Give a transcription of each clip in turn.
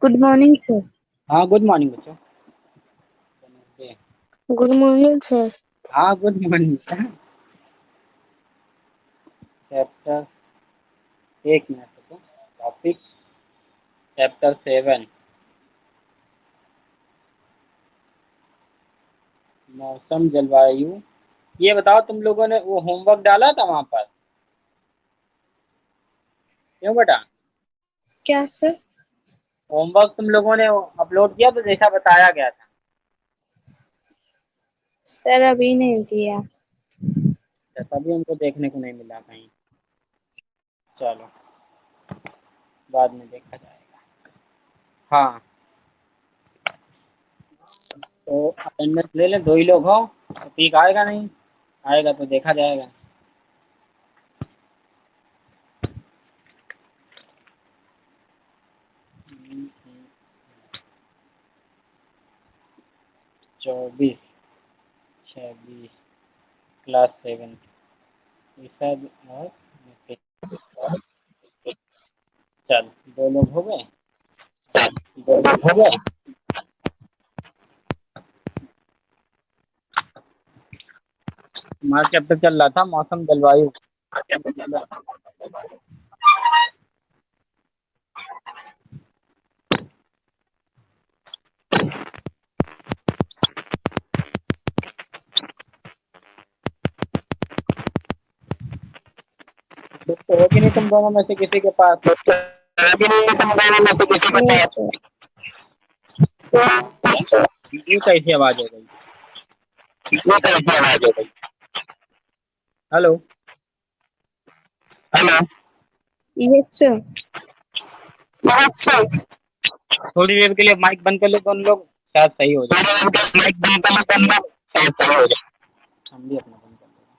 Good morning sir. हाँ good morning बच्चों। नमस्ते। Good morning sir. हाँ गुड मॉर्निंग बेटा। चैप्टर एक मिनट रुको। टॉपिक चैप्टर 7 मौसम जलवायु। ये बताओ तुम लोगों ने वो होमवर्क डाला था वहाँ पर? क्यों बेटा? क्या सर? होमवर्क तुम लोगों ने अपलोड किया तो जैसा बताया गया था? सर अभी नहीं दिया। अच्छा, तभी हमको देखने को नहीं मिला कहीं। चलो बाद में देखा जाएगा। हाँ तो अटेंडेंस ले लें, 2 ही लोग हो तो ठीक आएगा, नहीं आएगा तो देखा जाएगा। 24, 26, क्लास 7 ईसाद और नितिन। चल 2 लोग हो गए। हो गया। हमारा चैप्टर चल रहा था मौसम जलवायु। बुक तो होगी नहीं तुम दोनों में से किसी के पास? ये कैसी आवाज हो गई? Hello. Hello. Yes sir. Yes sir. थोड़ी देर के लिए माइक बंद कर लो दोनों लोग, शायद सही हो जाए। माइक बंद करना हो जाए। हम भी अपना बंद कर देंगे।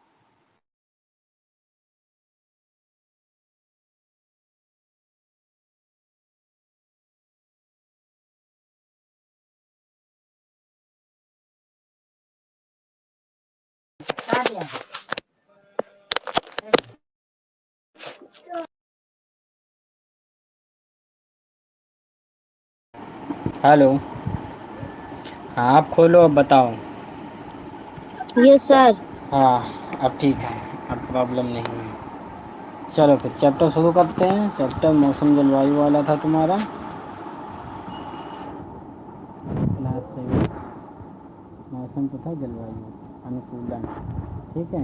हेलो। हाँ आप खोलो, अब बताओ। Yes sir. हाँ अब ठीक है, अब प्रॉब्लम नहीं है। चलो फिर चैप्टर शुरू करते हैं। चैप्टर मौसम जलवायु वाला था तुम्हारा, क्लास 7 मौसम तथा जलवायु अनुकूलन। ठीक है,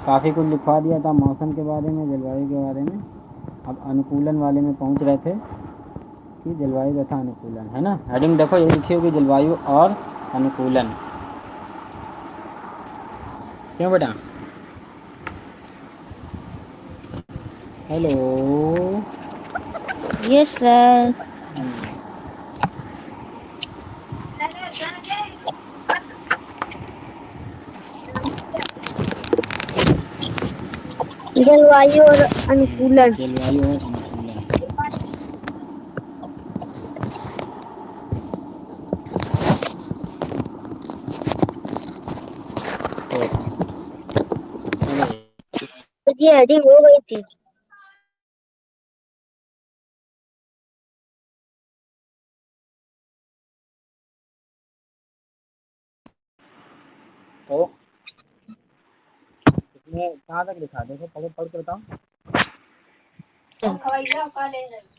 काफ़ी कुछ लिखवा दिया था मौसम के बारे में, जलवायु के बारे में। अब अनुकूलन वाले में पहुंच रहे थे कि जलवायु तथा अनुकूलन, है ना। हेडिंग देखो ये लिखी होगी, जलवायु और अनुकूलन। क्यों बेटा? हेलो। Yes sir. जलवायु और अनुकूलन। जलवायु और अनुकूलन। ये हेडिंग हो गई थी। तो इसमें कहाँ तक लिखा, देखो पढ़ पढ़ के बताओ।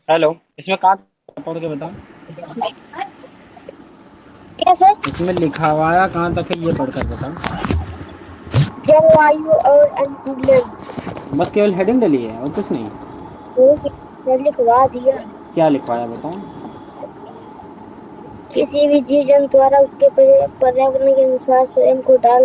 हेलो, इसमें कहाँ तक पढ़ के बताओ। क्या सर? इसमें लिखा हुआ कहाँ तक है ये पढ़ कर बताओ। जलवायु और अनुकूलन। बस केवल हेडिंग डली है और कुछ नहीं? वो लिखवा दिया है। क्या लिखवाया बताओ। किसी भी जीव जंतु द्वारा उसके पर्यावरण के अनुसार स्वयं को ढाल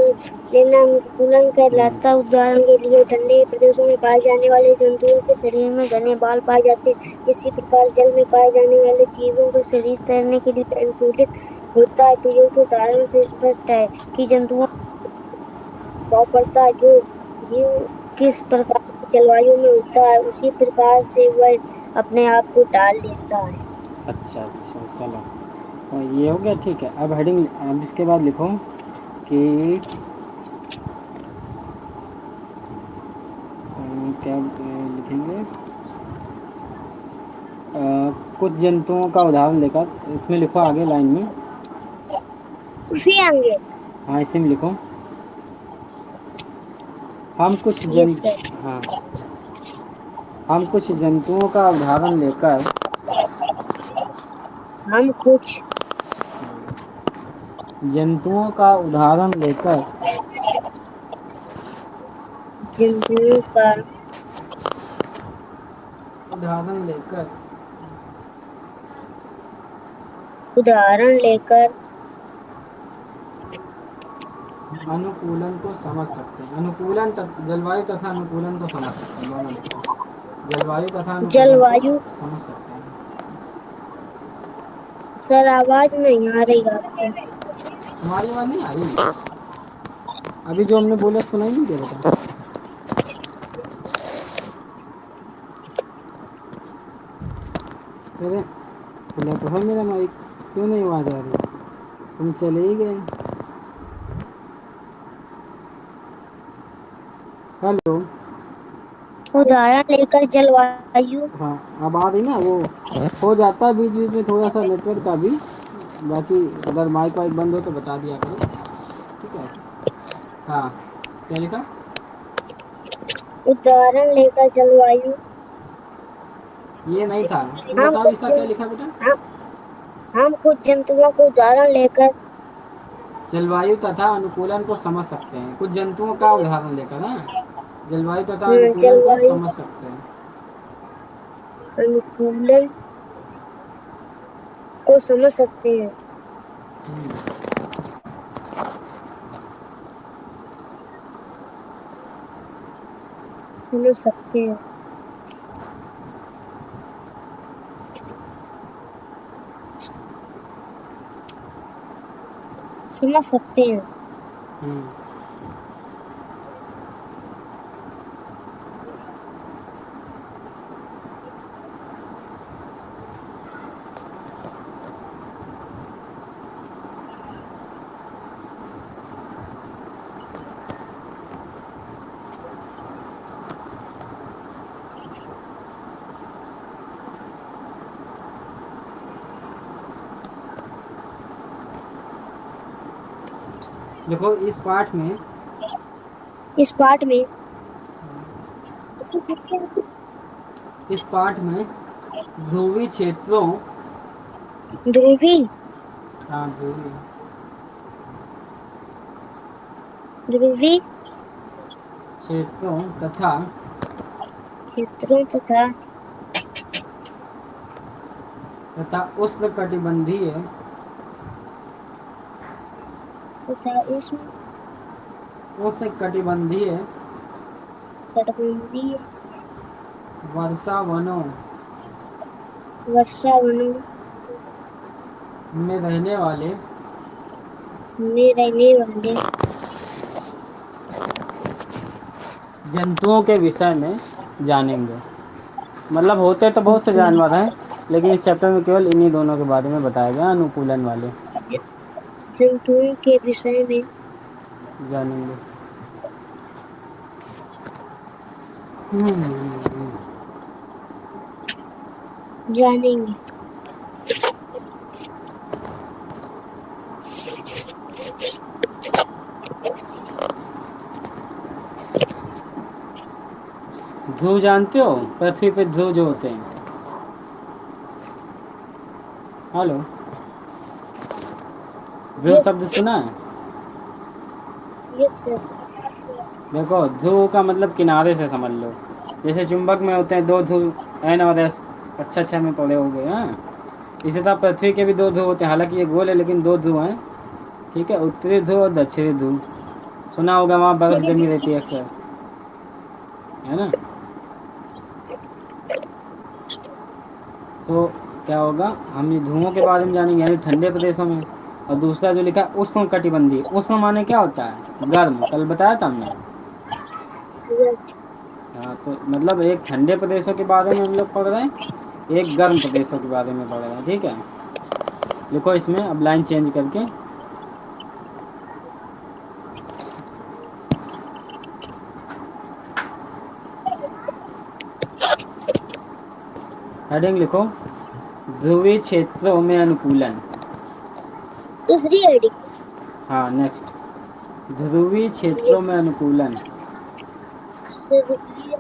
लेना अनुकूलन कहलाता है। उदाहरण के लिए ठंडे प्रदेशों में पाए जाने वाले जंतुओं के शरीर में घने बाल पाए जाते हैं। इसी प्रकार जल में पाए जाने वाले जीवों का शरीर तैरने के लिए अनुकूलित होता है। प्रयोग के उदाहरण से स्पष्ट है कि जंतुओं प्रभाव पड़ता है। जो जीव किस प्रकार की जलवायु में होता है उसी प्रकार से वह अपने आप को ढाल लेता है। अच्छा अच्छा चलो, ये हो गया ठीक है। अब हेडिंग, अब इसके बाद लिखो कि क्या लिखेंगे। कुछ जंतुओं का उदाहरण लेकर इसमें लिखो आगे लाइन में। उसी आगे। हाँ इसी में लिखो। हम कुछ यस जन सर। हाँ हम कुछ जंतुओं का उदाहरण लेकर हम कुछ जंतुओं का उदाहरण लेकर जंतुओं का उदाहरण लेकर उदाहरण लेकर अनुकूलन को समझ सकते हैं। अनुकूलन जलवायु तथा अनुकूलन को समझ सकते हैं, दोनों लिखो। जलवायु तथा अनुकूलन को जलवायु। समझ सकते हैं। सर आवाज नहीं आ रही आपकी। तुम्हारी आवाज नहीं आ रही? अभी जो हमने बोला सुनाई नहीं दे बेटा? अरे खुला तो है मेरा माइक, क्यों नहीं आवाज आ रही? तुम चले ही गए। हेलो। उदाहरण लेकर जलवायु। हाँ अब आ रही ना? वो हो जाता है बीच बीच में थोड़ा सा नेटवर्क का भी। बाकी अगर माइक वाइक बंद हो तो बता दिया करो, ठीक है? हाँ क्या लिखा? उदाहरण लेकर जलवायु। ये नहीं था, तुम हम बताओ कुछ इसका क्या लिखा बेटा? हम, हम कुछ जंतुओं को उदाहरण लेकर जलवायु तथा अनुकूलन को समझ सकते हैं। कुछ जंतुओं का उदाहरण लेकर ना जलवायु तथा अनुकूलन को जलवायु समझ सकते हैं। अनुकूलन को समझ सकते हैं। समझ सकते हैं। समझ सकते हैं। देखो इस पाठ में ध्रुवीय क्षेत्रों ध्रुवी हाँ ध्रुवीय ध्रुवी क्षेत्रों तथा क्षेत्रों तथा उष्णकटिबंधीय तथा उष्णकटिबंधीय तटबंधीय वर्षावनों वर्षावनों में रहने वाले जंतुओं के विषय में जानेंगे। मतलब होते तो बहुत से जानवर हैं, लेकिन इस चैप्टर में केवल इन्हीं दोनों के बारे में बताया गया, अनुकूलन वाले जंतुओं के विषय में जानेंगे। जानेंगे। ध्रुव जानते हो? पृथ्वी पे ध्रुव जो होते हैं। हेलो, ध्रुव शब्द सुना है? Yes sir. देखो ध्रुव का मतलब किनारे से समझ लो। जैसे चुंबक में होते हैं दो ध्रुव, एन और एस, अच्छा अच्छा में पड़े हो गए हैं। इसी तरह पृथ्वी के भी दो ध्रुव होते हैं, हालांकि ये गोल है लेकिन दो ध्रुव हैं, ठीक है? उत्तरी ध्रुव और दक्षिणी ध्रुव। सुना होगा, वहाँ बर्फ जमी रहती है अक्सर, है ना? तो क्या होगा, हम ये ध्रुवों के बारे में जानेंगे, यानी ठंडे प्रदेशों में। और दूसरा जो लिखा है उष्ण कटिबंधीय, उष्ण माने क्या होता है? गर्म, कल बताया था हमने। हाँ तो मतलब एक ठंडे प्रदेशों के बारे में हम लोग पढ़ रहे हैं, एक गर्म प्रदेशों के बारे में पढ़ रहे हैं, ठीक है? लिखो इसमें अब लाइन चेंज करके। हेडिंग लिखो, ध्रुवीय क्षेत्रों में अनुकूलन। दूसरी हेडिंग। हाँ नेक्स्ट, ध्रुवीय क्षेत्रों में अनुकूलन। ध्रुवीय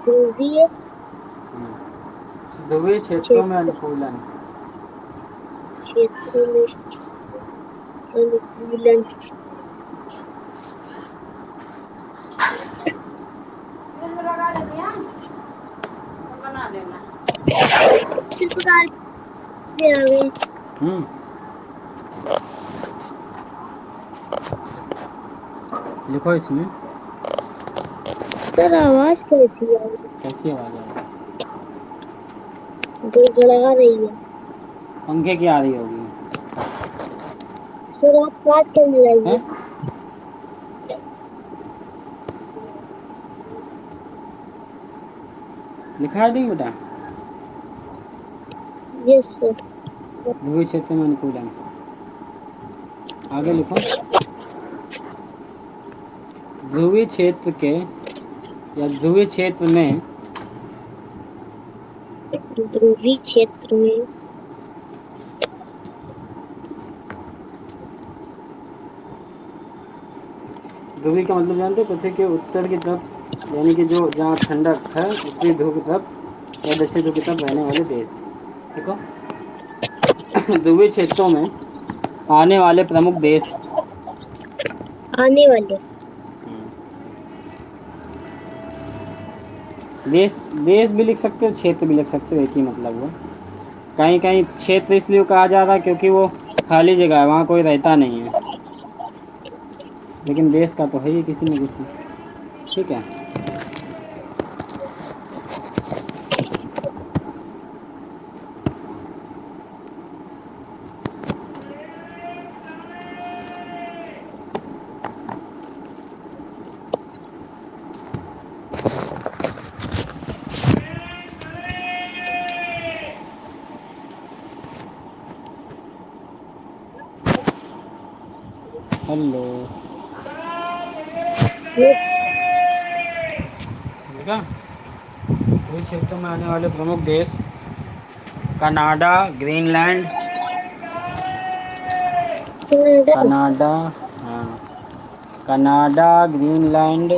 ध्रुवीय ध्रुवीय क्षेत्रों में क्षेत्र अनुकूलन। क्षेत्र में अनुकूलन। शिल्पकार पे आ गए। लिखो इसमें। सर आवाज कैसी आ रही? कैसी आवाज आ रही? गड़गड़ा रही है। पंखे की आ रही होगी। सर आप काट कर मिलाइए। हैं? लिखा है नहीं बेटा? Yes sir. ध्रुवीय क्षेत्र में अनुकूलन। आगे लिखो। ध्रुवीय क्षेत्र के या ध्रुवीय क्षेत्र में ध्रुवीय क्षेत्र में ध्रुवीय का मतलब जानते हो? पृथ्वी के उत्तर की तरफ, यानी कि जो जहाँ ठंडक है उत्तरी ध्रुव की तरफ या दक्षिण ध्रुव की तरफ रहने वाले देश। देखो ध्रुवीय क्षेत्रों में आने वाले प्रमुख देश। आने वाले देश, देश भी लिख सकते हो, क्षेत्र भी लिख सकते हो, एक ही मतलब हुआ। कहीं कहीं क्षेत्र इसलिए कहा जा रहा है क्योंकि वो खाली जगह है, वहाँ कोई रहता नहीं है, लेकिन देश का तो है ही किसी न किसी। ठीक है। हेलो। यस। देखा, इस क्षेत्र में आने वाले प्रमुख देश कनाडा, ग्रीनलैंड। कनाडा, हाँ, Canada, Greenland.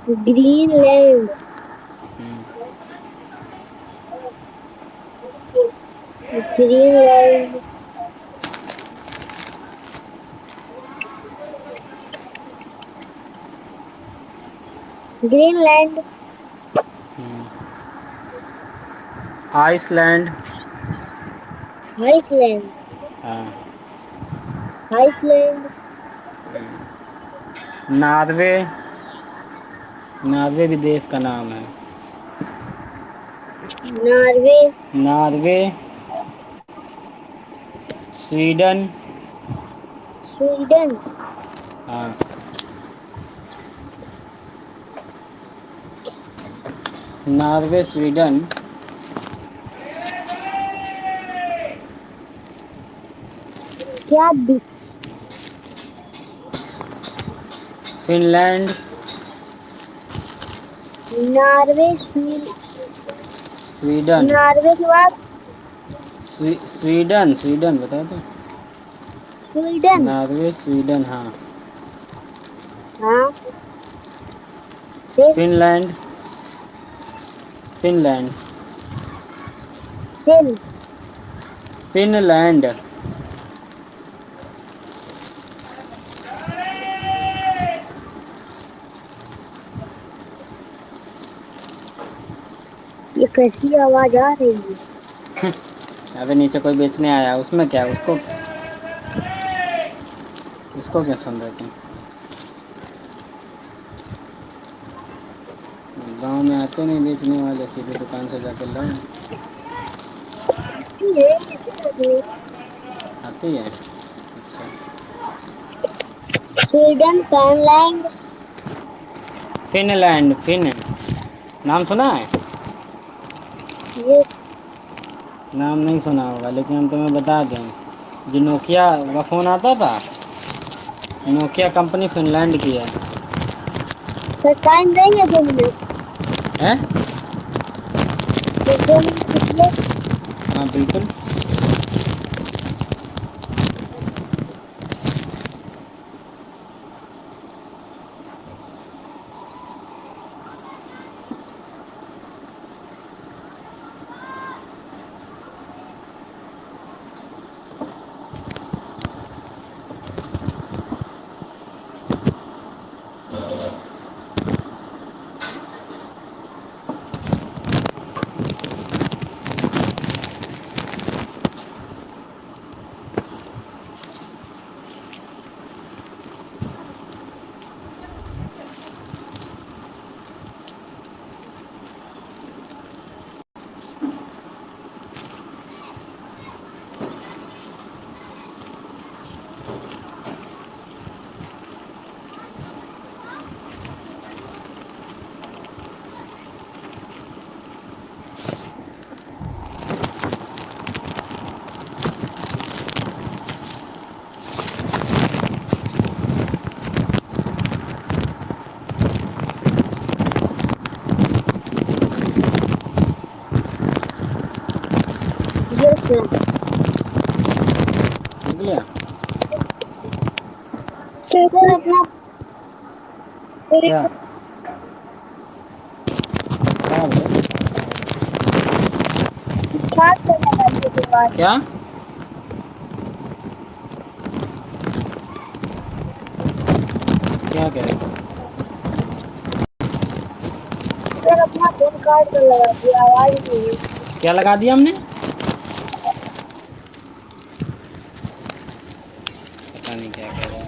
Greenland. Greenland. Greenland. Iceland. Iceland. हाँ। आइसलैंड। नॉर्वे, नॉर्वे भी देश का नाम है। नॉर्वे। Norway, Sweden. स्वीडन। हाँ, नॉर्वे, स्वीडन। क्या भी? फिनलैंड। Norway Sweden. नॉर्वे के बाद स्वीडन, स्वीडन बता दो। स्वीडन। नॉर्वे, स्वीडन, हाँ। हाँ फिर फिनलैंड, फिनलैंड, फिर फिनलैंड। ये कैसी आवाज आ रही है? अबे नीचे कोई बेचने आया, उसमें क्या, उसको उसको क्या सुन रहे तुम? गांव में आते नहीं बेचने वाले, सीधे दुकान से जाकर लो। आती है कैसे करनी? आती है? अच्छा। Sweden, Finland. फिनलैंड, फिन नाम सुना है? यस। नाम नहीं सुना होगा, लेकिन हम तुम्हें बता दें, जो नोकिया का फ़ोन आता था, नोकिया कंपनी फिनलैंड की है। सर टाइम देंगे 2 मिनट। हैं? तो 2 मिनट रुकिए। हाँ बिल्कुल। Yes sir. लिख लिया? सर अपना क्या क्या बोले? कार्ड पर लगाइए दीवार। क्या? क्या कह रहे हो? सर अपना फोन कार्ड पर लगा दिया, आवाज नहीं है। क्या लगा दिया हमने? पता नहीं क्या कह रहे हो।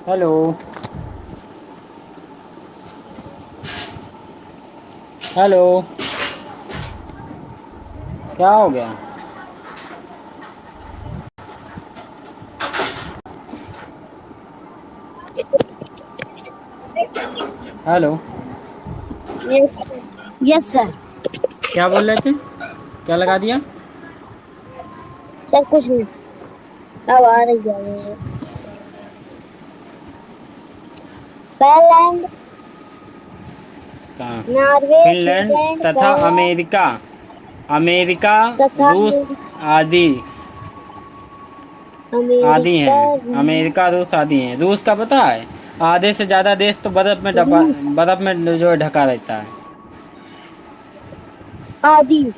हेलो हेलो, क्या हो गया? Hello, yes sir. क्या बोल रहे थे? क्या लगा दिया? सर कुछ नहीं, अब आ रही है आवाज। फिनलैंड, कहाँ? नॉर्वे, फिनलैंड स्वीडन, तथा फिनलैंड अमेरिका, अमेरिका, तथा रूस आदि आदि अमेरिका, हैं। अमेरिका रूस आदि हैं। रूस का पता है? आधे से ज़्यादा देश तो रूस बर्फ़ में जो है ढका रहता है। आदि।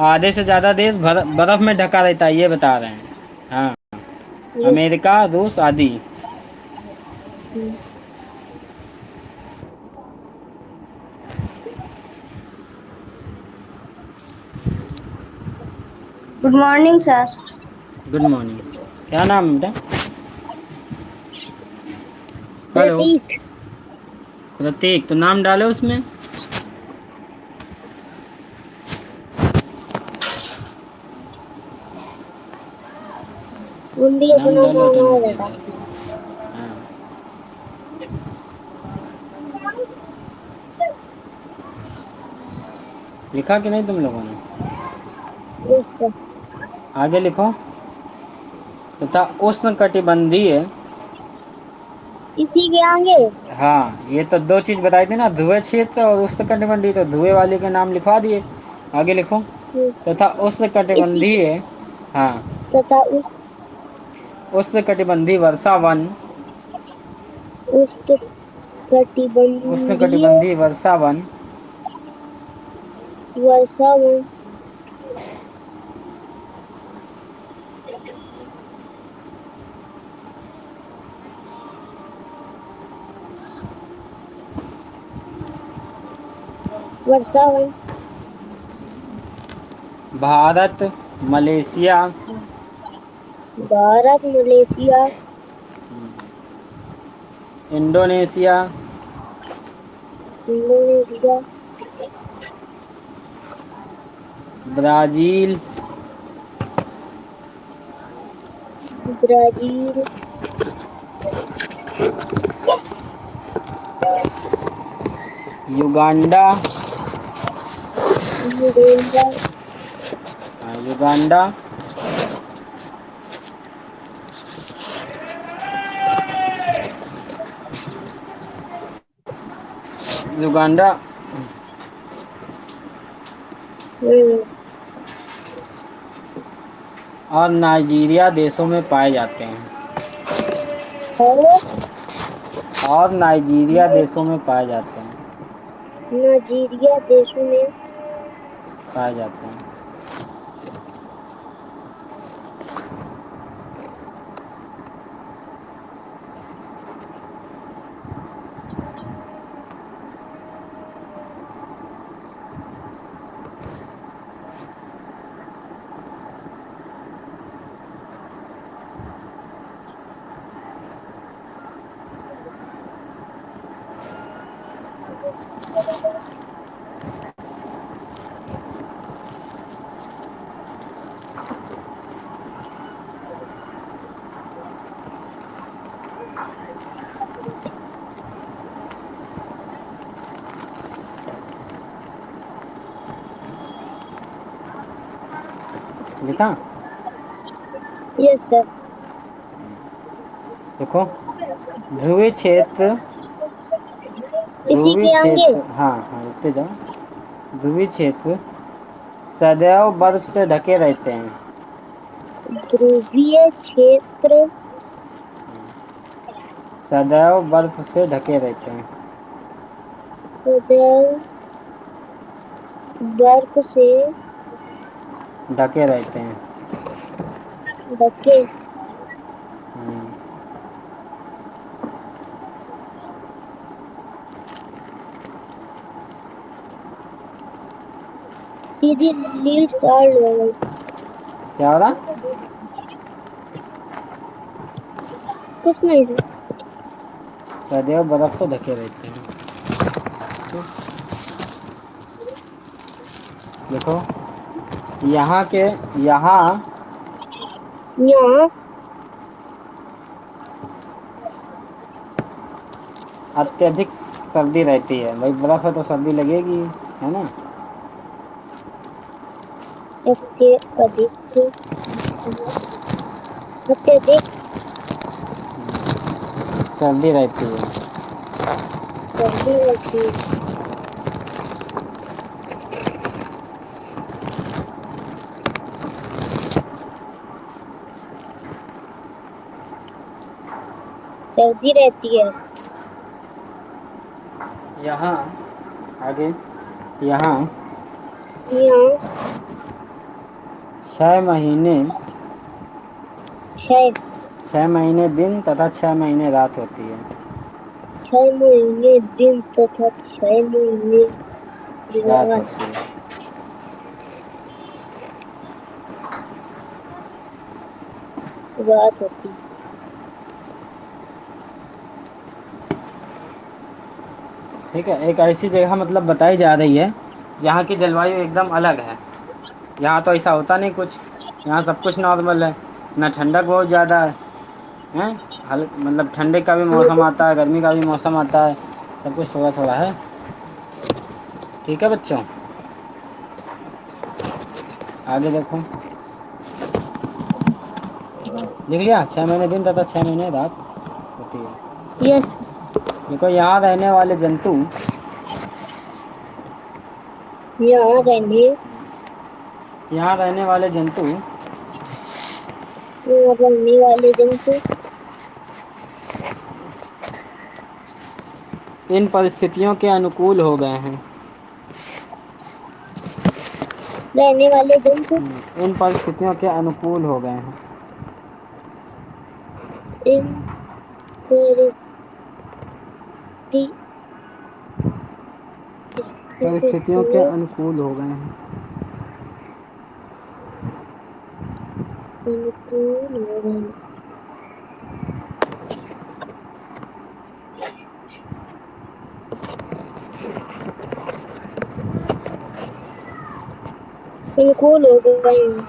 आधे से ज़्यादा देश बर्फ़ में ढका रहता है, ये बता रहे हैं। हाँ, यस। अमेरिका रूस आदि। Good morning sir. Good morning. क्या नाम है बेटा? हेलो, प्रतीक। प्रतीक। तो नाम डालो उसमें। हम भी नाम अपना डालो नाम अटेंडेंस और दे हटा दे। हाँ, लिखा कि नहीं तुम लोगों ने? Yes sir. आगे लिखो। तथा उष्णकटिबंधीय। इसी के आगे। हाँ, ये तो दो चीज़ बताई थी ना, ध्रुव क्षेत्र और उष्णकटिबंधीय, तो ध्रुव वाले के नाम लिखवा दिए। आगे लिखो। तथा इसी के उष्णकटिबंधीय। हाँ, तथा उस उष्णकटिबंधीय वर्षा वन। उष्णकटिबंधीय उष्णकटिबंधीय वर्षा वन वर्षा वन वर्षा वन Bharat, Malaysia, Bharat, Malaysia, Indonesia, Indonesia, Brazil, Brazil, Uganda, Uganda, Uganda, Uganda हम्म, और नाइजीरिया देशों में पाए जाते हैं। और और नाइजीरिया देशों में पाए जाते हैं। नाइजीरिया देशों में पाए जाते हैं। लिखा। Yes sir. देखो, ध्रुवीय क्षेत्र, इसी ध्रुवीय के आगे क्षेत्र, हाँ हाँ लिखते जाओ। ध्रुवीय क्षेत्र सदैव बर्फ से ढके रहते हैं। ध्रुवीय क्षेत्र सदैव बर्फ से ढके रहते हैं। सदैव बर्फ से ढके रहते हैं। ढके दीदी लीड्स आर लोअर। क्या हो रहा? कुछ नहीं सर। सदैव बर्फ से ढके रहते हैं। देखो, यहाँ के, यहाँ यहाँ अत्यधिक सर्दी रहती है। भाई बर्फ है तो सर्दी लगेगी, है ना। अत्यधिक अत्यधिक सर्दी रहती है। सर्दी रहती है। सर्दी रहती है। यहाँ आगे, यहाँ यहाँ 6 महीने, छह 6 महीने दिन तथा 6 महीने रात होती है। 6 महीने दिन तथा 6 महीने रात रात होती है। रात होती है। ठीक है, एक ऐसी जगह मतलब बताई जा रही है जहाँ की जलवायु एकदम अलग है। यहाँ तो ऐसा होता नहीं कुछ, यहाँ सब कुछ नॉर्मल है। ना ठंडक बहुत ज़्यादा है, हैं मतलब ठंडे का भी मौसम आता है, गर्मी का भी मौसम आता है, सब कुछ थोड़ा थोड़ा है। ठीक है बच्चों, आगे देखो। लिख लिया, 6 महीने दिन तथा 6 महीने रात होती है। यस। देखो, यहाँ रहने वाले जंतु, यहाँ रहने यहाँ रहने वाले जंतु यहाँ रहने वाले जंतु इन परिस्थितियों के अनुकूल हो गए हैं। रहने वाले जंतु इन परिस्थितियों के अनुकूल हो गए हैं। इन परिस्थितियों के परिस्थितियों अनुकूल हो गए हैं। अनुकूल हो गए हैं। अनुकूल हो गए हैं।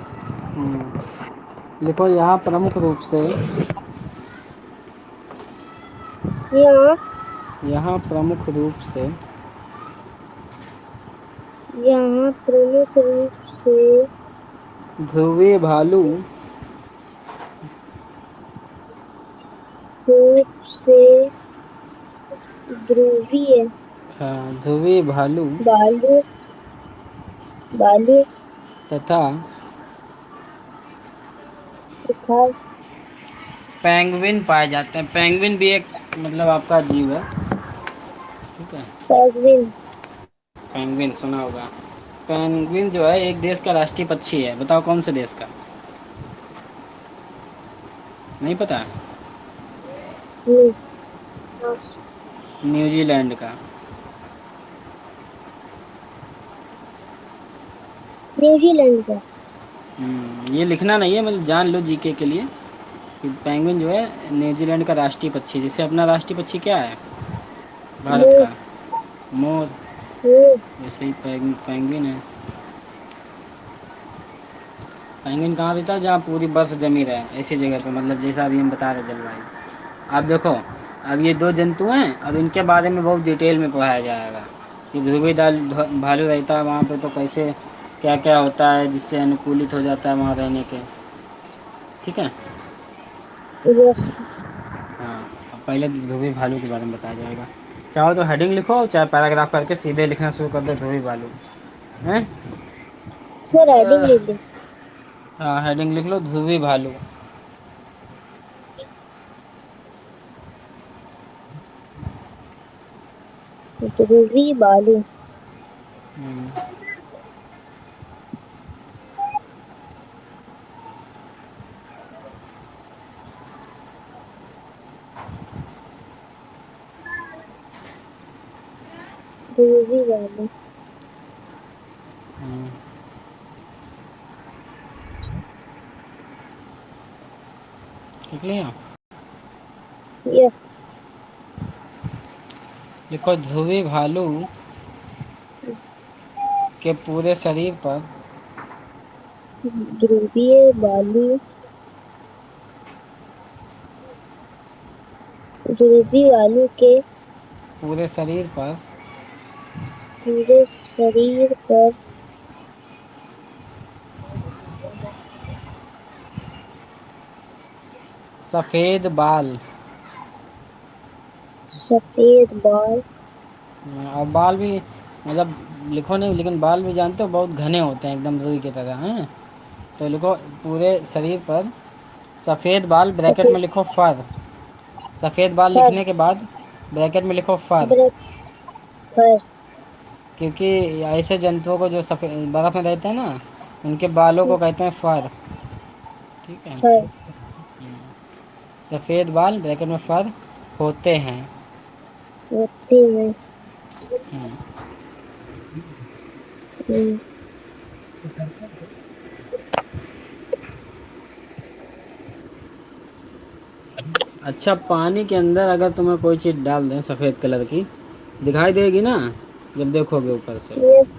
देखो, यहाँ प्रमुख रूप से, यहाँ यहाँ प्रमुख रूप से यहाँ प्रमुख रूप से ध्रुवीय भालू, रूप से ध्रुवीय हाँ, ध्रुवी भालू भालू, भालू तथा तथा पेंगुइन पाए जाते हैं। पेंगुइन भी एक मतलब आपका जीव है। ठीक है। पेंगुइन, पेंगुइन सुना होगा। पेंगुइन जो है एक देश का राष्ट्रीय पक्षी है। बताओ कौन से देश का? नहीं पता? न्यू- न्यूजीलैंड का। न्यूजीलैंड का। ये लिखना नहीं है, मतलब जान लो जीके के लिए कि पेंगुइन जो है न्यूजीलैंड का राष्ट्रीय पक्षी। जैसे अपना राष्ट्रीय पक्षी क्या है भारत मोर, का? मोर। मोर, वैसे ही पेंगुइन है। पेंगुइन कहाँ रहता है? जहाँ पूरी बर्फ़ जमी रहे ऐसी जगह पे, मतलब जैसा अभी हम बता रहे जलवायु। आप देखो, अब ये दो जंतु हैं, अब इनके बारे में बहुत डिटेल में पढ़ाया जाएगा कि ध्रुवी दाल भालू रहता है वहाँ पे तो कैसे क्या क्या होता है जिससे अनुकूलित हो जाता है वहाँ रहने के। ठीक है। यस। हाँ, अब पहले ध्रुवी भालू के बारे में बताया जाएगा। चाहो तो हेडिंग लिखो, चाहे पैराग्राफ करके सीधे लिखना शुरू कर दो ध्रुवी भालू। हैं? सर हेडिंग ले ले। हाँ, हेडिंग लिख लो ध्रुवी भालू। ध्रुवी भालू, हम्म, ध्रुवी भालू। हम्म, लिख लिया? यस। लिखो ध्रुवी भालू के पूरे शरीर पर ध्रुवीय भालू, ध्रुवी भालू के पूरे शरीर पर पूरे शरीर पर सफ़ेद बाल। सफेद बाल। और बाल भी मतलब लिखो नहीं, लेकिन बाल भी जानते हो बहुत घने होते हैं एकदम रुई की तरह हैं। तो लिखो पूरे शरीर पर सफ़ेद बाल, ब्रैकेट सफेद में लिखो फर। सफ़ेद बाल फर, लिखने के बाद ब्रैकेट में लिखो फर। ब्रेक फर, क्योंकि ऐसे जंतुओं को जो सफ़ेद बर्फ़ में रहते हैं ना, उनके बालों को कहते हैं फर। ठीक है। फर सफ़ेद बाल ब्रैकेट में फर होते हैं। होते हैं। हम्म, अच्छा, पानी के अंदर अगर तुम्हें कोई चीज़ डाल दें सफ़ेद कलर की, दिखाई देगी ना जब देखोगे ऊपर से? यस,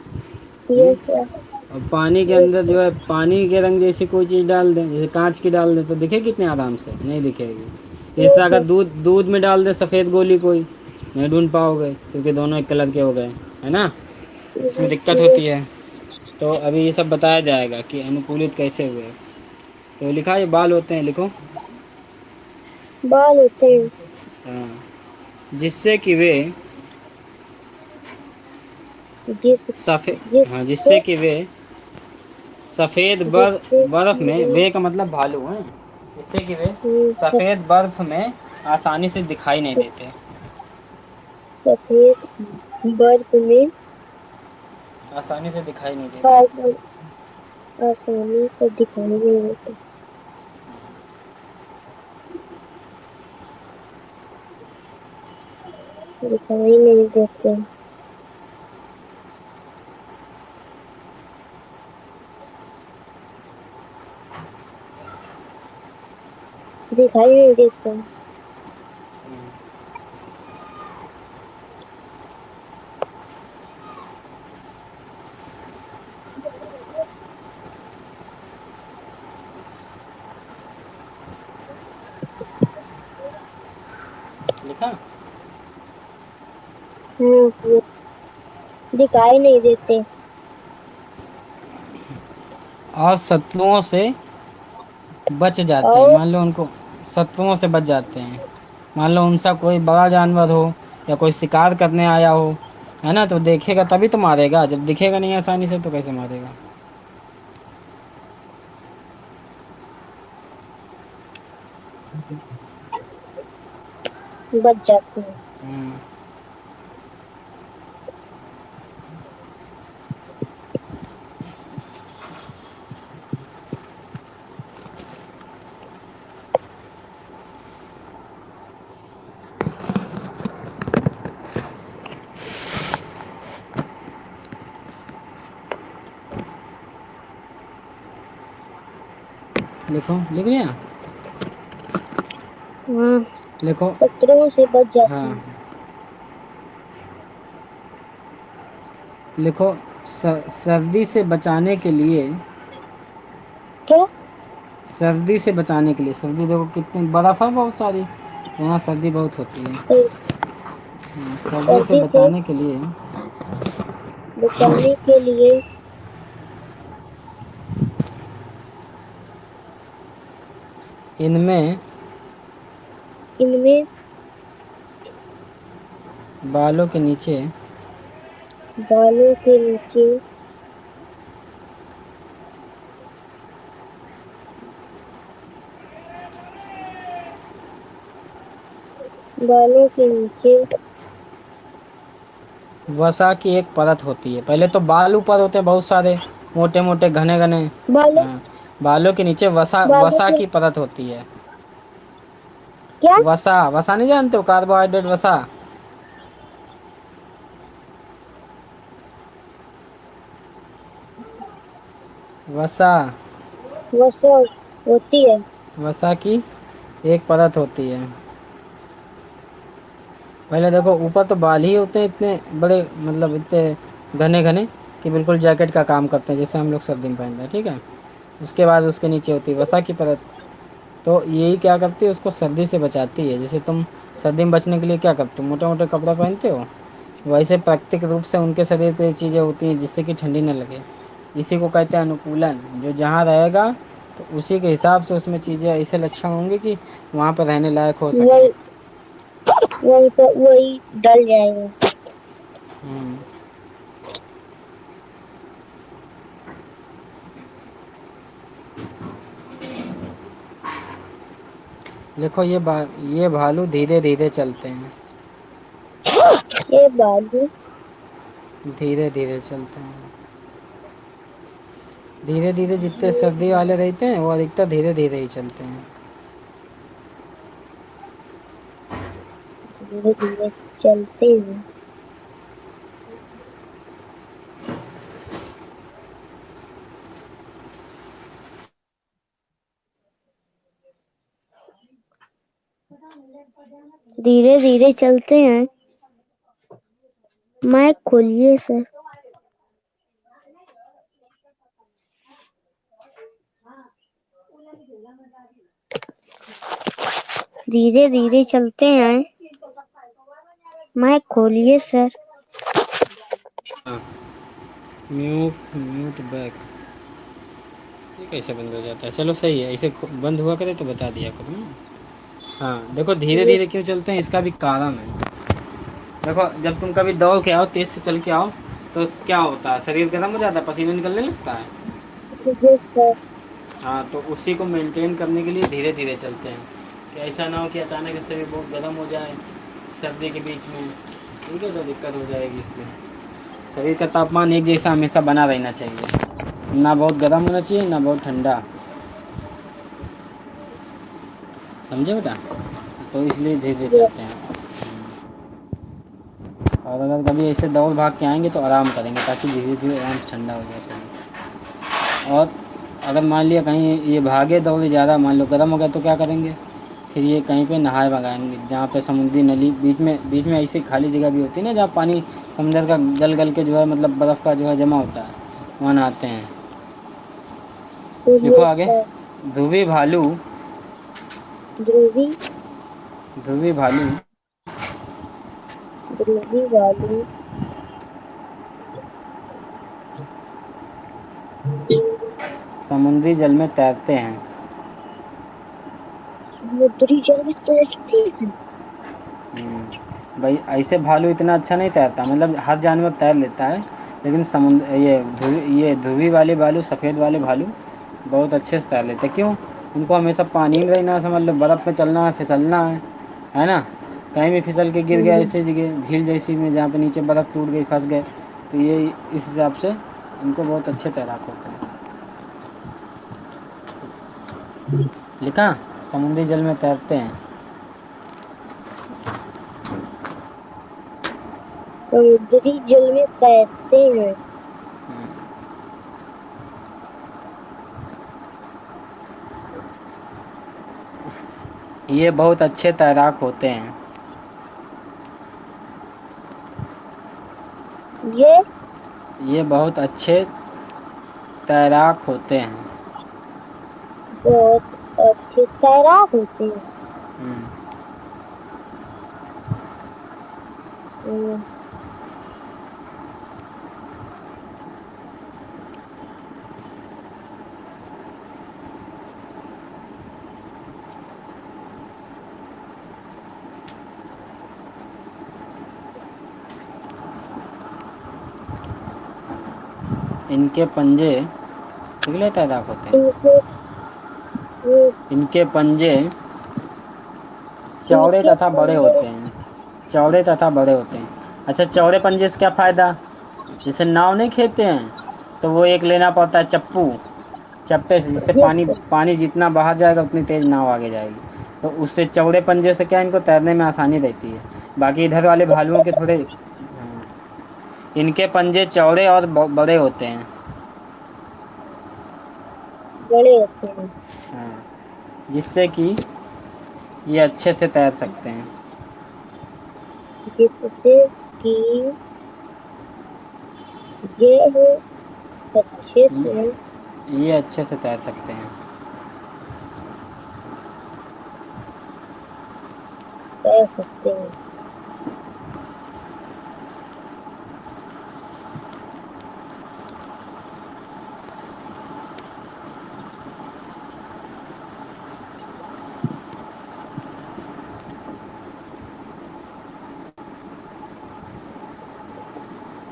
हम्म? यस सर, और पानी के यस अंदर सर, जो है पानी के रंग जैसी कोई चीज़ डाल दें, जैसे कांच की डाल दें, तो दिखेगी कितने आराम से? नहीं दिखेगी। इस तरह यस अगर सर, दूध दूध में डाल दें सफ़ेद गोली कोई, नहीं ढूंढ पाओगे क्योंकि दोनों एक कलर के हो गए, है ना? इसमें दिक्कत होती यस। है। तो अभी ये सब बताया जाएगा कि अनुकूलित कैसे हुए। तो लिखा ये बाल होते हैं, लिखो। बाल होते हैं। हाँ, जिससे कि वे जिस सफ़ेद, हाँ, जिससे जिससे कि वे सफ़ेद जिससे बर्फ कि में, वे का मतलब भालू हैं, जिससे कि वे सफ़ेद बर्फ में आसानी से दिखाई नहीं देते। सफेद बर्फ में आसानी से दिखाई नहीं देते। आसान आसानी से दिखाई नहीं देते। दिखाई नहीं देते। दिखाई नहीं देते। लिखा? हाँ, दिखाई नहीं देते। और शत्रुओं से बच जाते हैं। और मान लो उनको शत्रुओं से बच जाते हैं। मान लो उनसा कोई बड़ा जानवर हो या कोई शिकार करने आया हो, है ना, तो देखेगा तभी तो मारेगा, जब दिखेगा नहीं आसानी से तो कैसे मारेगा। बच जाते हैं। हम्म, लिखो, लिख लिया, हाँ, लिखो। खतरों से बच जाते हाँ, हैं। लिखो, सर्दी से बचाने के लिए, क्या? सर्दी से बचाने के लिए, सर्दी देखो कितनी बर्फ़ है बहुत सारी, तो यहाँ सर्दी बहुत होती है। सर्दी से सर्दी से बचाने के लिए बचाने के लिए इनमें इनमें बालों के नीचे बालों के नीचे बालों के नीचे वसा की एक परत होती है। पहले तो बाल ऊपर होते हैं बहुत सारे, मोटे मोटे घने घने। बालों हाँ, बालों के नीचे वसा बालों वसा के की परत होती है। क्या? वसा, वसा नहीं जानते हो, कार्बोहाइड्रेट वसा। वसा, वसा होती है। वसा की एक परत होती है। पहले देखो, ऊपर तो बाल ही होते हैं इतने बड़े, मतलब इतने घने घने कि बिल्कुल जैकेट का काम करते हैं, जैसे हम लोग सर्दी में पहनते हैं, ठीक है। उसके बाद उसके नीचे होती है वसा की परत। तो यही क्या करती है, उसको सर्दी से बचाती है। जैसे तुम सर्दी में बचने के लिए क्या करते हो, मोटे मोटे कपड़े पहनते हो, वैसे प्राकृतिक रूप से उनके शरीर पे ये चीज़ें होती हैं जिससे कि ठंडी न लगे। इसी को कहते हैं अनुकूलन। जो जहाँ रहेगा तो उसी के हिसाब से उसमें चीज़ें ऐसे लक्षण होंगे कि वहाँ पर रहने लायक हो सकें। वही वही पर वही डल जाएगा। हम्म, देखो ये भालू धीरे धीरे चलते हैं, ये बालू धीरे धीरे चलते हैं। धीरे धीरे जितने सर्दी वाले रहते हैं वो अधिकतर धीरे धीरे ही चलते हैं। धीरे धीरे चलते हैं। धीरे धीरे चलते हैं। माइक खोलिए सर। धीरे धीरे चलते हैं। माइक खोलिए सर। हाँ, म्यूट म्यूट बैक, ये कैसे बंद हो जाता है? चलो सही है, ऐसे बंद हुआ करे तो बता दिया करो ना। हाँ, देखो धीरे ये धीरे क्यों चलते हैं, इसका भी कारण है। देखो, जब तुम कभी दौड़ के आओ, तेज़ से चल के आओ, तो क्या होता है, शरीर गर्म हो जाता है, पसीना निकलने लगता है। ये सर। हाँ, तो उसी को मेंटेन करने के लिए धीरे धीरे चलते हैं, कि ऐसा ना हो कि अचानक से शरीर बहुत गर्म हो जाए सर्दी के बीच में, ठीक है, तो दिक्कत हो जाएगी। इसलिए शरीर का तापमान एक जैसा हमेशा बना रहना चाहिए, ना बहुत गर्म होना चाहिए ना बहुत ठंडा, समझे बेटा। तो इसलिए धीरे धीरे ये चलते हैं। और अगर कभी ऐसे दौड़ भाग के आएंगे तो आराम करेंगे, ताकि धीरे धीरे आराम से ठंडा हो जाए शरीर। और अगर मान लिया कहीं ये भागे दौड़े ज़्यादा, मान लो गर्म हो गया, तो क्या करेंगे, फिर ये कहीं पे नहाए भगाएंगे, जहाँ पे समुद्री नली बीच में ऐसी खाली जगह भी होती है ना, जहाँ पानी समुद्र का गल गल के जो है, मतलब बर्फ़ का जो है जमा होता है, वहाँ नहाते हैं। लिखो ये आगे। सर। ध्रुवी भालू, ध्रुवी ध्रुवी भालू ध्रुवी बालू समुद्री जल में तैरते हैं। समुद्री जल में तैरती है। हम्म, भाई ऐसे भालू इतना अच्छा नहीं तैरता, मतलब हर जानवर तैर लेता है, लेकिन समुद्र ये ध्रुवी वाले भालू, सफ़ेद वाले भालू बहुत अच्छे से तैर लेते हैं। क्यों? उनको हमेशा पानी में रहना, समझ लो बर्फ़ में चलना है, फिसलना है ना। कहीं भी फिसल के गिर गया ऐसे जगह झील जैसी में जहाँ पे नीचे बर्फ़ टूट गई, फंस गए, तो ये इस हिसाब से इनको बहुत अच्छे तैराक होते हैं। लिखा समुद्री जल में तैरते हैं। समुद्री जल में तैरते हैं। ये बहुत अच्छे तैराक होते हैं। ये ये बहुत अच्छे तैराक होते हैं। बहुत अच्छे तैराक होते हैं। हम्म, हम्म, इनके पंजे पिघले तैराक होते हैं। इनके हम्म, इनके पंजे चौड़े इनके तथा बड़े पंजे होते हैं। चौड़े तथा बड़े होते हैं। अच्छा, चौड़े पंजे से क्या फ़ायदा? जैसे नाव नहीं खेते हैं, तो वो एक लेना पड़ता है चप्पू, चप्पे से, जिससे यस पानी पानी जितना बाहर जाएगा उतनी तेज़ नाव आगे जाएगी। तो उससे चौड़े पंजे से क्या इनको तैरने में आसानी रहती है। बाकी इधर वाले भालुओं के थोड़े इनके पंजे चौड़े और बड़े होते हैं। बड़े होते हैं, हाँ, जिससे कि ये अच्छे से तैर सकते हैं। जिससे कि ये अच्छे से ये अच्छे से तैर सकते हैं। तैर सकते हैं।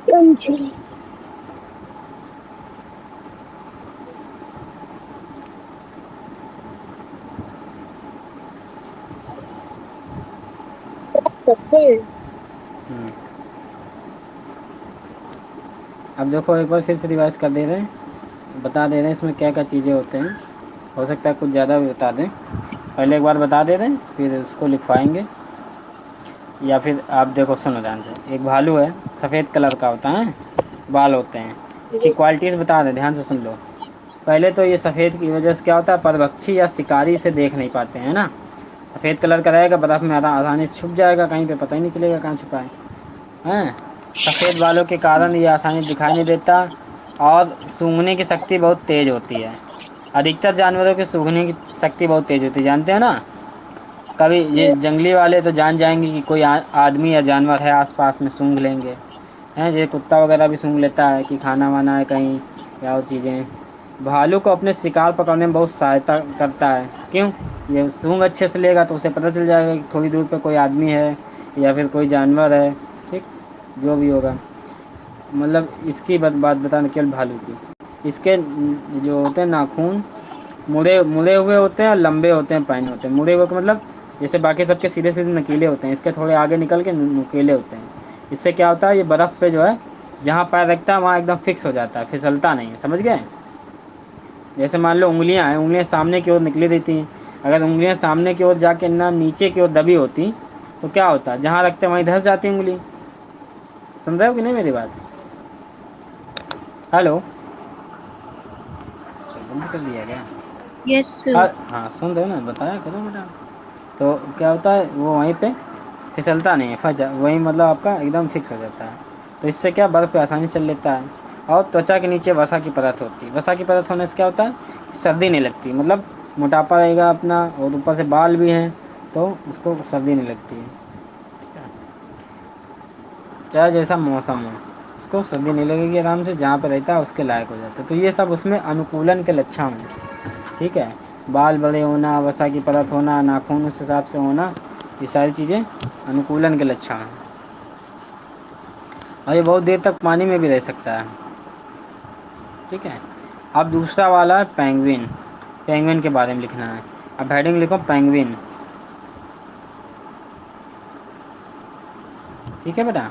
पंचुली सकते हैं। हम्म। अब देखो एक बार फिर से रिवाइज कर दे रहे हैं, बता दे रहे हैं इसमें क्या क्या चीज़ें होते हैं। हो सकता है कुछ ज़्यादा भी बता दें। पहले एक बार बता दे रहे हैं, फिर उसको लिखवाएंगे, या फिर आप देखो सुनो ध्यान से। एक भालू है, सफ़ेद कलर का होता है, बाल होते हैं। इसकी यस क्वालिटीज़ बता दें, ध्यान से सुन लो। पहले तो ये सफ़ेद की वजह से क्या होता है, परभक्षी या शिकारी इसे देख नहीं पाते हैं ना। सफ़ेद कलर का रहेगा, बर्फ़ में आसानी से छुप जाएगा कहीं पे, पता ही नहीं चलेगा कहाँ छुपा है। सफ़ेद बालों के कारण ये आसानी से दिखाई नहीं देता, और सूंघने की शक्ति बहुत तेज़ होती है। अधिकतर जानवरों की सूंघने की शक्ति बहुत तेज़ होती है, जानते हैं ना। कभी ये जंगली वाले तो जान जाएंगे कि कोई आदमी या जानवर है आसपास में, सूंघ लेंगे। हैं, जैसे कुत्ता वगैरह भी सूंघ लेता है कि खाना वाना है कहीं, या और चीज़ें। भालू को अपने शिकार पकड़ने में बहुत सहायता करता है। क्यों? ये सूंघ अच्छे से लेगा तो उसे पता चल जाएगा कि थोड़ी दूर पे कोई आदमी है या फिर कोई जानवर है। ठीक, जो भी होगा। मतलब इसकी बात बताना केवल भालू की। इसके जो होते हैं नाखून मुड़े मुड़े हुए होते हैं और लंबे होते हैं, पैन होते हैं। मुड़े हुए का मतलब जैसे बाकी सबके सीधे सीधे नकीले होते हैं, इसके थोड़े आगे निकल के नुकीले होते हैं। इससे क्या होता है, ये बर्फ़ पे जो है जहाँ पैर रखता है वहाँ एकदम फिक्स हो जाता है, फिसलता नहीं है। समझ गए? जैसे मान लो उंगलियां हैं, उंगलियां सामने की ओर निकली रहती हैं। अगर उंगलियां सामने की ओर जाके ना नीचे की ओर दबी होती तो क्या होता, जहाँ रखते वहीं धंस जाती उंगली। सुन रहे हो कि नहीं मेरी बात? हेलो, बंद कर दिया क्या? यस हाँ हाँ, सुन रहे हो ना, बताया करो बेटा। तो क्या होता है, वो वहीं पे फिसलता नहीं है, फंस जा वहीं, मतलब आपका एकदम फिक्स हो जाता है। तो इससे क्या, बर्फ़ पे आसानी चल लेता है। और त्वचा के नीचे वसा की परत होती है। वसा की परत होने से क्या होता है, सर्दी नहीं लगती, मतलब मोटापा रहेगा अपना और ऊपर से बाल भी हैं, तो उसको सर्दी नहीं लगती है। चाहे जैसा मौसम हो, उसको सर्दी नहीं लगेगी, आराम से जहाँ पे रहता है उसके लायक हो जाता है। तो ये सब उसमें अनुकूलन के लक्षण हैं। ठीक है, बाल बड़े होना, वसा की परत होना, नाखून उस हिसाब से होना, ये सारी चीज़ें अनुकूलन के लक्षण हैं। और ये बहुत देर तक पानी में भी रह सकता है। ठीक है। अब दूसरा वाला है पेंगुइन। पेंगुइन के बारे में लिखना है। अब हेडिंग लिखो पेंगुइन। ठीक है बेटा,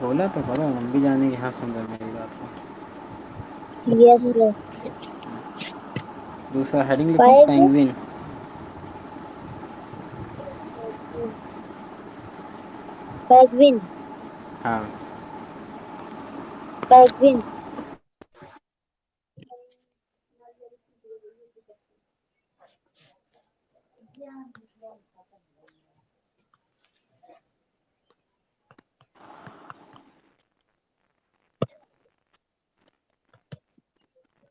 बोला तो करो, हम भी जाने की हाँ सुन रहे मेरी बात को। Yes sir. दूसरा हेडिंग लिखो पेग पेंगुइन। पेंगुइन हाँ। पेंगुइन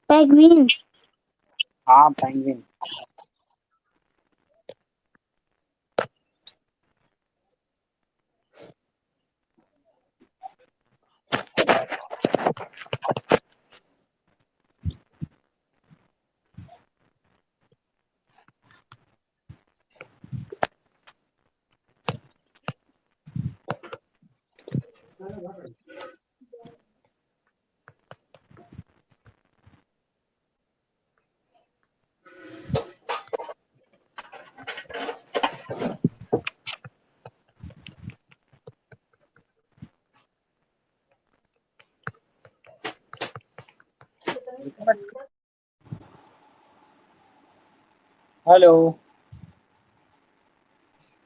पेंगुइन हाँ पेंगुइन। हेलो।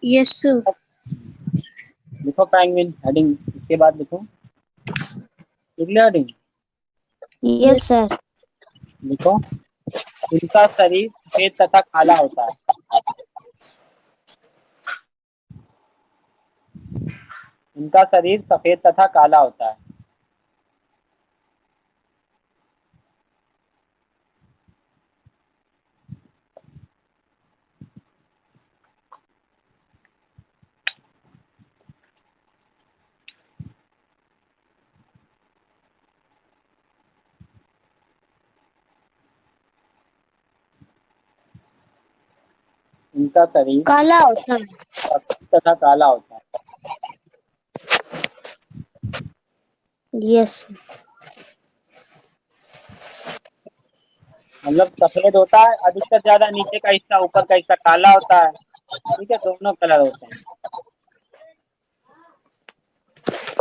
Yes sir. लिखो पेंगुइन हेडिंग, इसके बाद लिखो। लिख लिया हेडिंग? Yes sir. लिखो, इनका शरीर सफेद तथा काला होता है। इनका शरीर सफेद तथा काला होता है। इनका शरीर काला होता है। सफेद तथा काला होता है। यस। मतलब सफेद होता है, अधिकतर ज्यादा नीचे का हिस्सा, ऊपर का हिस्सा काला होता है। ठीक है, दोनों कलर होते हैं।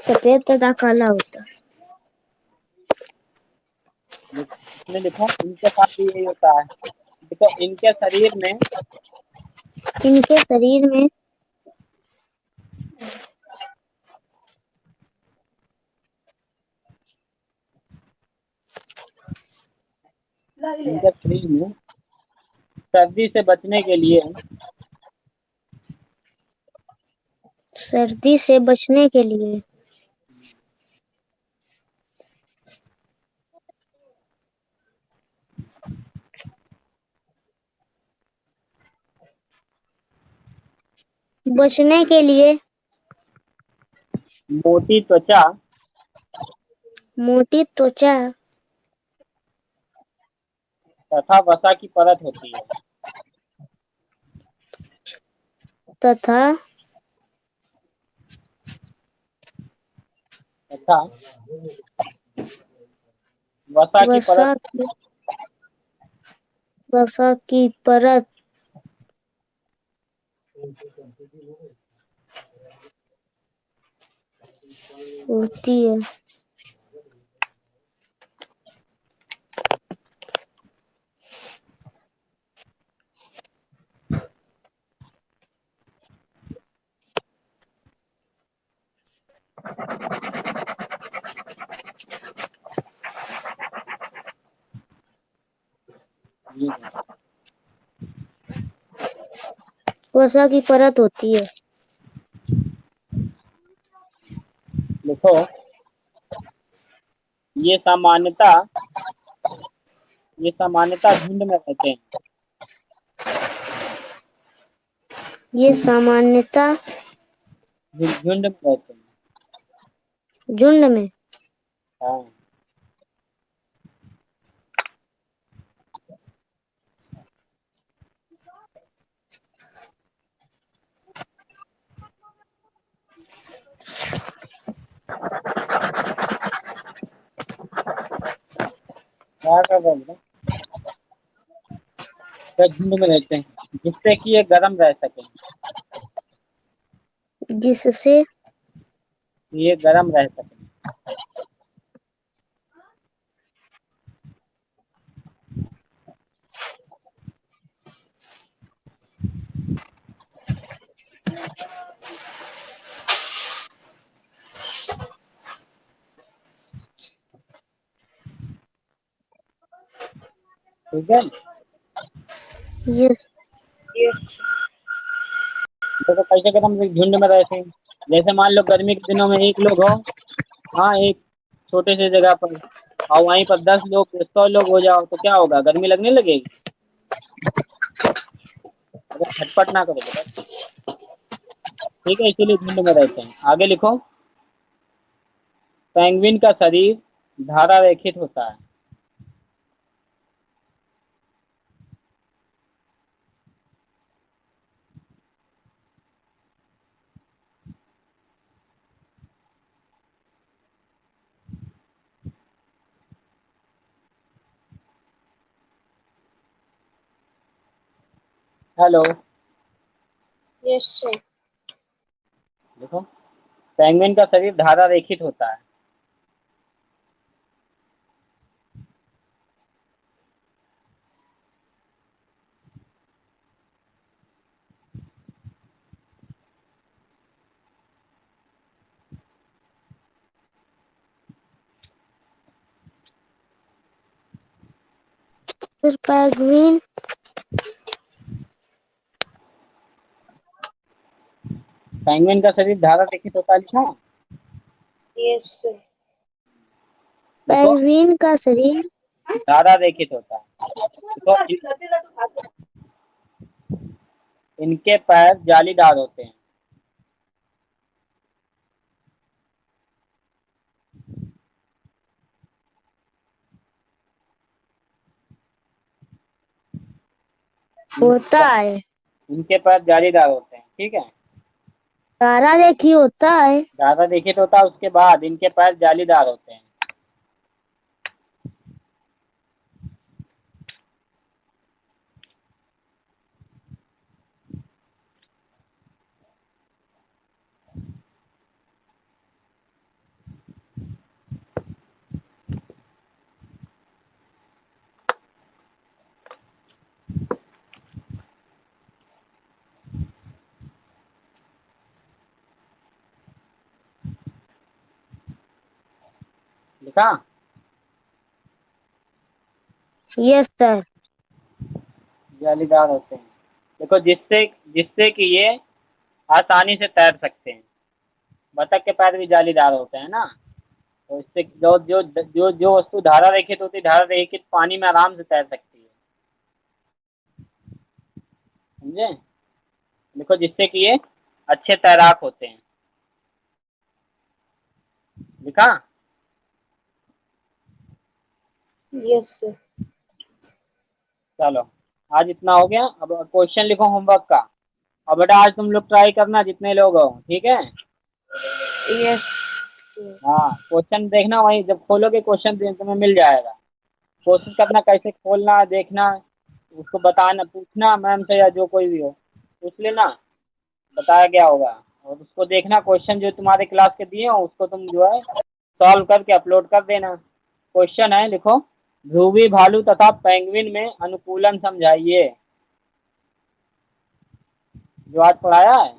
सफेद तथा काला होता है। इसमें लिखो इनके साथ भी यही होता है। देखो इनके शरीर में, इनके शरीर में इनके शरीर में सर्दी से बचने के लिए, सर्दी से बचने के लिए बचने के लिए मोटी त्वचा मोटी त्वचा तथा वसा की परत होती है। तथा तथा वसा की परत वसा की वसा की परत होती है। ये वसा की परत होती है। लिखो, ये सामान्यता ये सामान्यता झुंड में रहते हैं। ये सामान्यता झुंड में रहते हैं। झुंड में हाँ। क्या कर रहे हैं? क्या झुंड में रहते हैं जिससे कि ये गर्म रह सके, जिससे ये गर्म रह सके। ठीक है। यस देखो कैसे गर्म झुंड में रहते हैं। जैसे मान लो गर्मी के दिनों में एक लोग हो, हाँ, एक छोटे से जगह पर, और वहीं पर 10 लोग 100 लोग हो जाओ तो क्या होगा, गर्मी लगने लगेगी। अगर झटपट ना करो बेटा। ठीक है, इसीलिए झुंड में रहते हैं। आगे लिखो। पेंगुइन का शरीर धारा रेखित होता है। हेलो। Yes sir. देखो, पेंगुइन का शरीर धारा रेखित होता है। फिर पेंगुइन पेंगुइन का शरीर धारा रेखित होता है, लिखा। Yes sir. देखो, पेंगुइन का शरीर धारा रेखित होता है। देखो इनके पैर जालीदार होते हैं। होता है। इनके पैर जालीदार होते हैं, ठीक है। तारा रेखी होता है। धारा रेखित होता है, उसके बाद इनके पैर जालीदार होते हैं। लिखा। Yes sir. जालीदार होते हैं। देखो, जिससे जिससे कि ये आसानी से तैर सकते हैं। बतख के पैर भी जालीदार होते हैं ना। तो इससे जो जो जो जो वस्तु धारा रेखित होती है, धारा रेखित पानी में आराम से तैर सकती है। समझे। देखो, जिससे कि ये अच्छे तैराक होते हैं। लिखा। Yes sir. चलो, आज इतना हो गया। अब क्वेश्चन लिखो होमवर्क का। अब बेटा आज तुम लोग ट्राई करना जितने लोग हो, ठीक है। यस। हाँ, क्वेश्चन देखना, वहीं जब खोलोगे क्वेश्चन तुम्हें मिल जाएगा। कोशिश करना कैसे खोलना है, देखना, उसको बताना, पूछना मैम से या जो कोई भी हो, पूछ लेना, बताया गया होगा। और उसको देखना, क्वेश्चन जो तुम्हारे क्लास के दिए हो उसको तुम जो है सॉल्व करके अपलोड कर देना। क्वेश्चन है, लिखो। ध्रुवी भालू तथा पेंगुइन में अनुकूलन समझाइए। जो आज पढ़ाया है,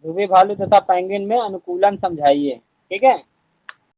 ध्रुवी भालू तथा पेंगुइन में अनुकूलन समझाइए। ठीक है।